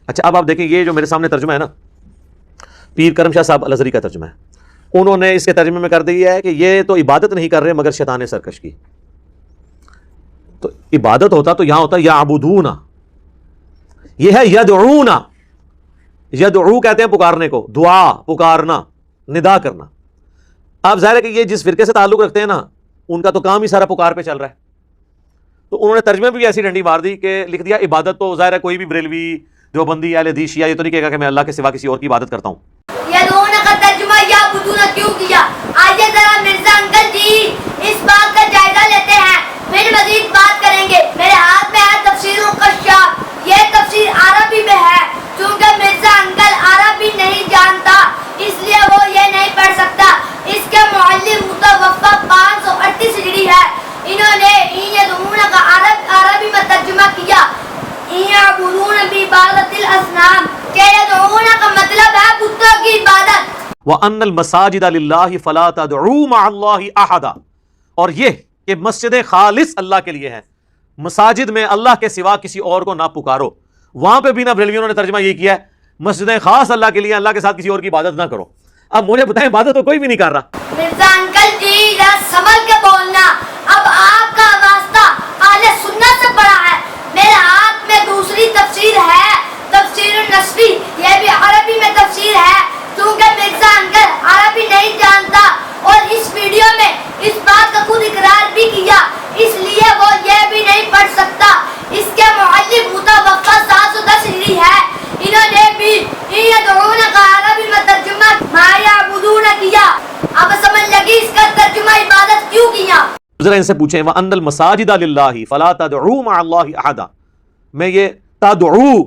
اچھا اب آپ دیکھیں یہ جو میرے سامنے ترجمہ ہے نا، پیر کرم شاہ صاحب الازہری کا ترجمہ ہے، انہوں نے اس کے ترجمے میں کر دیا ہے کہ یہ تو عبادت نہیں کر رہے مگر شیطان سرکش کی. تو عبادت ہوتا تو یہاں ہوتا یعبدون، یہ ہے یدعون. یدعو کہتے ہیں پکارنے کو، دعا پکارنا، ندا کرنا. آپ ظاہر ہے کہ یہ جس فرقے سے تعلق رکھتے ہیں نا، ان کا تو کام ہی سارا پکار پہ چل رہا ہے. تو انہوں نے ترجمے بھی ایسی ڈنڈی مار دی کہ لکھ دیا عبادت تو ظاہر ہے کوئی بھی بریلوی دیوبندی اہل حدیث شیعہ یہ تو نہیں کہے گا کہ میں اللہ کے سوا کسی اور کی عبادت کرتا ہوں. یدعون کا ترجمہ یعبدون کیوں کیا؟ آئیے ذرا مرزا انکل جی اس بات کا جائزہ لیتے ہیں، پھر مزید بات کریں گے. میرے ہاتھ میں ہے تفسیر الکشاف، یہ تفسیر عربی میں ہے. چونکہ مرزا انکل عربی نہیں جانتا اس لیے وہ یہ نہیں پڑھ سکتا. اس کے معلم متوفا 538 ہجری ہے. انہوں نے یدعون کا عربی میں ترجمہ کیا یعبدون بعبادۃ الاسنام، کہ یدعون کا مطلب ہے بتوں کی عبادت. وَأَنَّ الْمَسَاجِدَ لِلَّهِ فَلَا تَدْعُوا مَعَ اللَّهِ أَحَدًا، اور یہ کہ مسجد خالص اللہ کے لیے ہے، مساجد میں اللہ کے سوا کسی اور کو نہ پکارو. وہاں پہ بھی نہ بریلویوں نے ترجمہ یہ کیا ہے مسجدیں خاص اللہ کے لیے، اللہ کے ساتھ کسی اور کی عبادت نہ کرو. اب مجھے بتائیں عبادت تو کوئی بھی نہیں کر رہا. مرزا انکل جی ذرا سنبھل کے بولنا. اب آپ کا واسطہ اہل سنت سے پڑا ہے. میرے ہاتھ میں دوسری تفسیر ہے، تفسیر النصفی، یہ بھی عربی میں تفسیر ہے. کیونکہ مرزا انکل عربی نہیں جانتا اور اس ویڈیو میں اس بات کا خود اقرار بھی کیا، اس لیے وہ یہ بھی نہیں پڑھ سکتا. اس کے معلم متوفا 710 ہجری ہے. انہوں نے بھی یدعون کا عربی میں ترجمہ ما یعبدون کیا. اب سمجھ لگی اس کا ترجمہ عبادت کیوں کیا. ذرا ان سے پوچھیں وَأَنَّ الْمَسَاجِدَ لِلَّهِ فَلَا تَدْعُوا مَعَ اللَّهِ أَحَدًا، میں یہ تدعو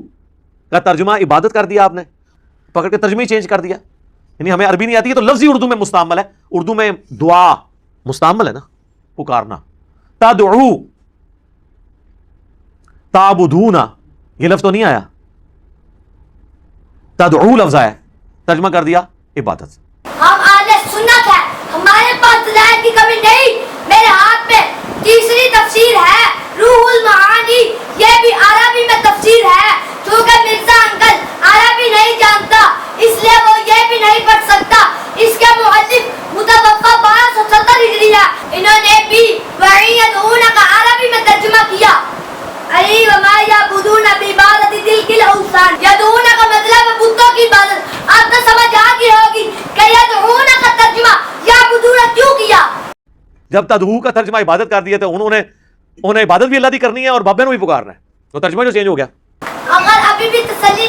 کا ترجمہ عبادت کر دیا، آپ نے پکڑ کے ترجمہ ہی چینج کر دیا. یعنی ہمیں عربی نہیں آتی ہے تو لفظی اردو میں مستعمل ہے، اردو میں دعا مستعمل ہے نا، پکارنا. تدعو تعبدون یہ لفظ تو نہیں آیا، تدعو لفظ آیا، ترجمہ کر دیا عبادت. ہم اہل سنت ہیں، ہمارے پاس دلائل کی کمی نہیں. میرے ہاتھ میں تیسری تفسیر ہے روح المعانی، یہ بھی عربی میں تفسیر ہے. چونکہ مرزا انکل عربی نہیں جانتا اس لیے وہ یہ بھی نہیں پڑھ سکتا. اس کے معلم متوفا 1270 ہجری ہے. انہوں نے بھی یدعون کا عربی میں ترجمہ کیا ای وما یعبدون بعبادۃ تلک الاوثان. یدعون کا مطلب ہے بتوں کی عبادت. آپ کو سمجھ آ گئی ہوگی کہ یدعون کا ترجمہ یعبدون کیوں کیا. جب تدعو کا ترجمہ عبادت کر دیا تو انہیں عبادت بھی اللہ کی کرنی ہے اور بابے نو بھی پکارنا ہے، تو ترجمہ جو چینج ہو گیا. اگر ابھی بھی تسلی